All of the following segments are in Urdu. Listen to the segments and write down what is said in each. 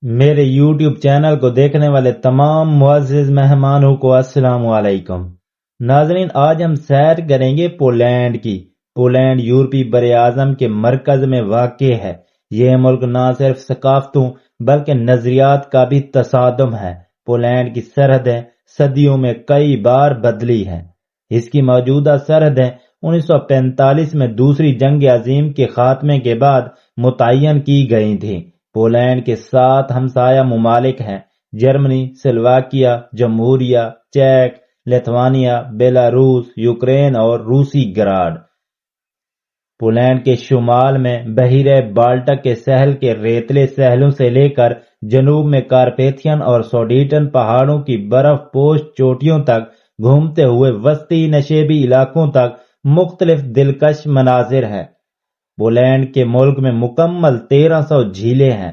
میرے یوٹیوب چینل کو دیکھنے والے تمام معزز مہمانوں کو السلام علیکم۔ ناظرین، آج ہم سیر کریں گے پولینڈ کی۔ پولینڈ یورپی براعظم کے مرکز میں واقع ہے۔ یہ ملک نہ صرف ثقافتوں بلکہ نظریات کا بھی تصادم ہے۔ پولینڈ کی سرحدیں صدیوں میں کئی بار بدلی ہیں۔ اس کی موجودہ سرحدیں 1945 میں دوسری جنگ عظیم کے خاتمے کے بعد متعین کی گئی تھیں۔ پولینڈ کے 7 ہمسایہ ممالک ہیں: جرمنی، سلوواکیہ، جمہوریہ چیک، لتھوانیا، بیلاروس، یوکرین اور روسی گراڈ۔ پولینڈ کے شمال میں بحیرہ بالٹک کے ساحل کے ریتلے ساحلوں سے لے کر جنوب میں کارپیتھین اور سوڈیٹن پہاڑوں کی برف پوش چوٹیوں تک گھومتے ہوئے وسطی نشیبی علاقوں تک مختلف دلکش مناظر ہیں۔ پولینڈ کے ملک میں مکمل 1300 جھیلیں ہیں۔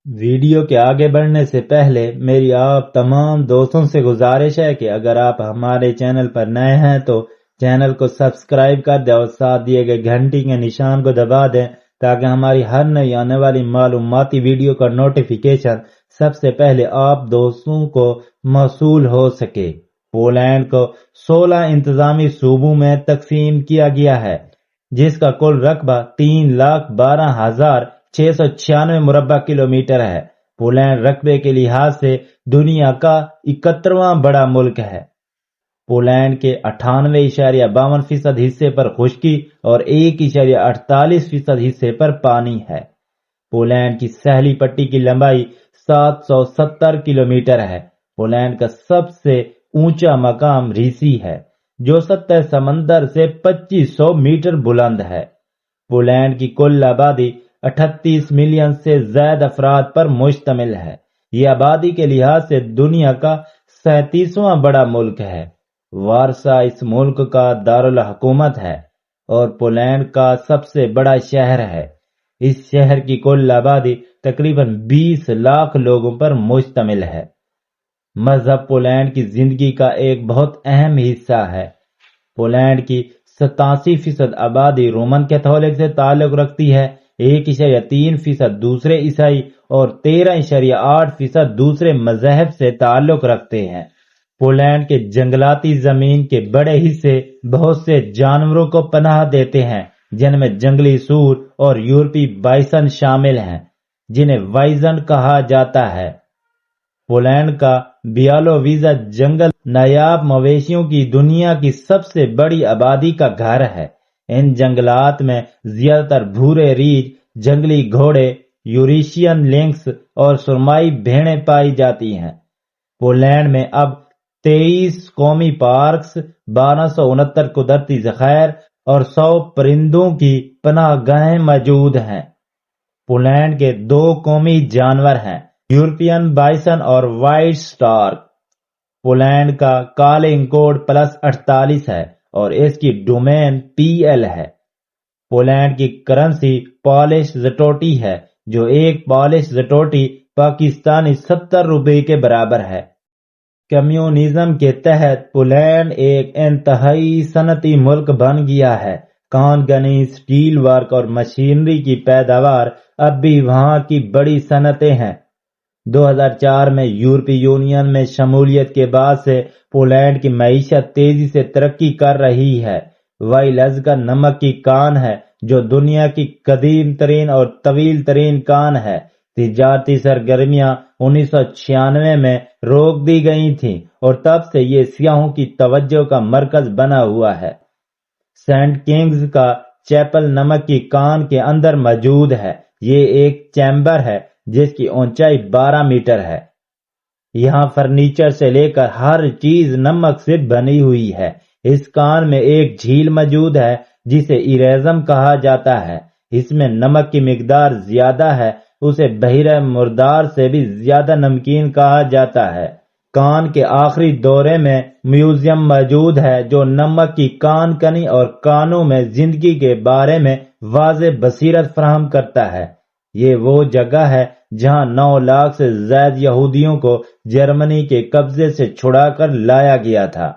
ویڈیو کے آگے بڑھنے سے پہلے میری آپ تمام دوستوں سے گزارش ہے کہ اگر آپ ہمارے چینل پر نئے ہیں تو چینل کو سبسکرائب کر دیں اور ساتھ دیے گئے گھنٹی کے نشان کو دبا دیں تاکہ ہماری ہر نئی آنے والی معلوماتی ویڈیو کا نوٹیفیکیشن سب سے پہلے آپ دوستوں کو موصول ہو سکے۔ پولینڈ کو 16 انتظامی صوبوں میں تقسیم کیا گیا ہے، جس کا کل رقبہ 3,12,696 مربع کلومیٹر ہے۔ پولینڈ رقبے کے لحاظ سے دنیا کا 71واں بڑا ملک ہے۔ پولینڈ کے 98.52% حصے پر خشکی اور 1.48% حصے پر پانی ہے۔ پولینڈ کی ساحلی پٹی کی لمبائی 770 کلومیٹر ہے۔ پولینڈ کا سب سے اونچا مقام ریسی ہے، جو سطح سمندر سے 2500 میٹر بلند ہے۔ پولینڈ کی کل آبادی 38 ملین سے زائد افراد پر مشتمل ہے۔ یہ آبادی کے لحاظ سے دنیا کا 37واں بڑا ملک ہے۔ وارسا اس ملک کا دارالحکومت ہے اور پولینڈ کا سب سے بڑا شہر ہے۔ اس شہر کی کل آبادی تقریباً 20 لاکھ لوگوں پر مشتمل ہے۔ مذہب پولینڈ کی زندگی کا ایک بہت اہم حصہ ہے۔ پولینڈ کی 87% آبادی رومن کیتھولک سے تعلق رکھتی ہے، 1.3% دوسرے عیسائی اور 13.8% دوسرے مذاہب سے تعلق رکھتے ہیں۔ پولینڈ کے جنگلاتی زمین کے بڑے حصے بہت سے جانوروں کو پناہ دیتے ہیں، جن میں جنگلی سور اور یورپی بائسن شامل ہیں، جنہیں وائزن کہا جاتا ہے۔ پولینڈ کا بیالوویزا جنگل نایاب مویشیوں کی دنیا کی سب سے بڑی آبادی کا گھر ہے۔ ان جنگلات میں زیادہ تر بھورے ریچھ، جنگلی گھوڑے، یوریشین لنکس اور سرمائی بھیڑیں پائی جاتی ہیں۔ پولینڈ میں اب 23 قومی پارکس، 1269 قدرتی ذخائر اور 100 پرندوں کی پناہ گاہیں موجود ہیں۔ پولینڈ کے 2 قومی جانور ہیں، یورپین بائسن اور وائٹ سٹارک۔ پولینڈ کا کالنگ کوڈ +48 ہے اور اس کی ڈومین PL ہے۔ پولینڈ کی کرنسی پولش زٹوٹی ہے، جو ایک پولش زٹوٹی پاکستانی 70 روپے کے برابر ہے۔ کمیونزم کے تحت پولینڈ ایک انتہائی صنعتی ملک بن گیا ہے۔ کان گنی، سٹیل ورک اور مشینری کی پیداوار اب بھی وہاں کی بڑی صنعتیں ہیں۔ 2004 میں یورپی یونین میں شمولیت کے بعد سے پولینڈ کی معیشت تیزی سے ترقی کر رہی ہے۔ وائلز کا نمک کی کان ہے، جو دنیا کی قدیم ترین اور طویل ترین کان ہے۔ تجارتی سرگرمیاں 1996 میں روک دی گئی تھیں اور تب سے یہ سیاحوں کی توجہ کا مرکز بنا ہوا ہے۔ سینٹ کنگز کا چیپل نمک کی کان کے اندر موجود ہے۔ یہ ایک چیمبر ہے جس کی اونچائی 12 میٹر ہے۔ یہاں فرنیچر سے لے کر ہر چیز نمک سے بنی ہوئی ہے۔ اس کان میں ایک جھیل موجود ہے جسے ایریزم کہا جاتا ہے۔ اس میں نمک کی مقدار زیادہ ہے، اسے بحیرہ مردار سے بھی زیادہ نمکین کہا جاتا ہے۔ کان کے آخری دورے میں میوزیم موجود ہے جو نمک کی کان کنی اور کانوں میں زندگی کے بارے میں واضح بصیرت فراہم کرتا ہے۔ یہ وہ جگہ ہے جہاں 9 لاکھ سے زائد یہودیوں کو جرمنی کے قبضے سے چھڑا کر لایا گیا تھا۔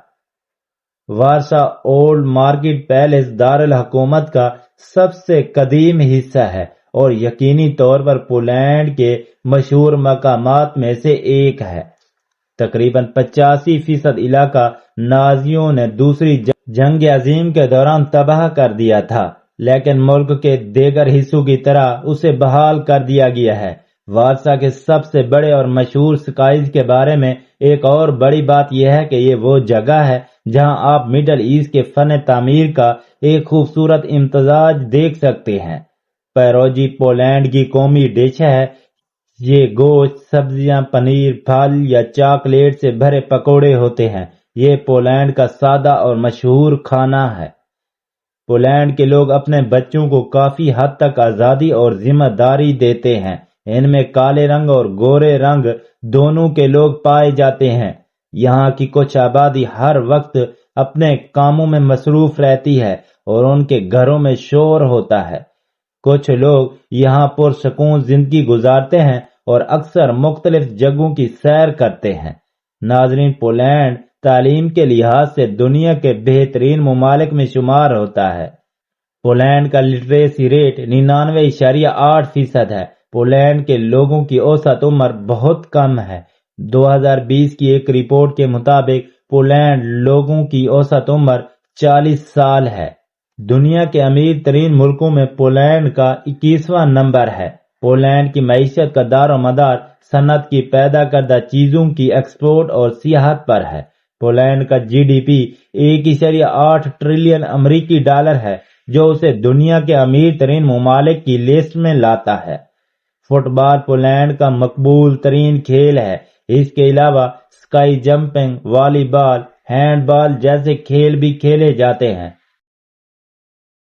وارسا اولڈ مارکیٹ پیلس دارالحکومت کا سب سے قدیم حصہ ہے اور یقینی طور پر پولینڈ کے مشہور مقامات میں سے ایک ہے۔ تقریباً 85% علاقہ نازیوں نے دوسری جنگ عظیم کے دوران تباہ کر دیا تھا، لیکن ملک کے دیگر حصوں کی طرح اسے بحال کر دیا گیا ہے۔ وارسا کے سب سے بڑے اور مشہور سکائز کے بارے میں ایک اور بڑی بات یہ ہے کہ یہ وہ جگہ ہے جہاں آپ مڈل ایسٹ کے فن تعمیر کا ایک خوبصورت امتزاج دیکھ سکتے ہیں۔ پیروجی پولینڈ کی قومی ڈش ہے۔ یہ گوشت، سبزیاں، پنیر، پھل یا چاکلیٹ سے بھرے پکوڑے ہوتے ہیں۔ یہ پولینڈ کا سادہ اور مشہور کھانا ہے۔ پولینڈ کے لوگ اپنے بچوں کو کافی حد تک آزادی اور ذمہ داری دیتے ہیں۔ ان میں کالے رنگ اور گورے رنگ دونوں کے لوگ پائے جاتے ہیں۔ یہاں کی کچھ آبادی ہر وقت اپنے کاموں میں مصروف رہتی ہے اور ان کے گھروں میں شور ہوتا ہے۔ کچھ لوگ یہاں پرسکون زندگی گزارتے ہیں اور اکثر مختلف جگہوں کی سیر کرتے ہیں۔ ناظرین، پولینڈ تعلیم کے لحاظ سے دنیا کے بہترین ممالک میں شمار ہوتا ہے۔ پولینڈ کا لٹریسی ریٹ 99.8% ہے۔ پولینڈ کے لوگوں کی اوسط عمر بہت کم ہے۔ 2020 کی ایک رپورٹ کے مطابق پولینڈ لوگوں کی اوسط عمر 40 سال ہے۔ دنیا کے امیر ترین ملکوں میں پولینڈ کا 21واں نمبر ہے۔ پولینڈ کی معیشت کا دار و مدار صنعت کی پیدا کردہ چیزوں کی ایکسپورٹ اور سیاحت پر ہے۔ پولینڈ کا جی ڈی پی 1.8 ٹریلین امریکی ڈالر ہے، جو اسے دنیا کے امیر ترین ممالک کی لسٹ میں لاتا ہے۔ فٹ بال پولینڈ کا مقبول ترین کھیل ہے۔ اس کے علاوہ اسکائی جمپنگ، والی بال، ہینڈ بال جیسے کھیل بھی کھیلے جاتے ہیں۔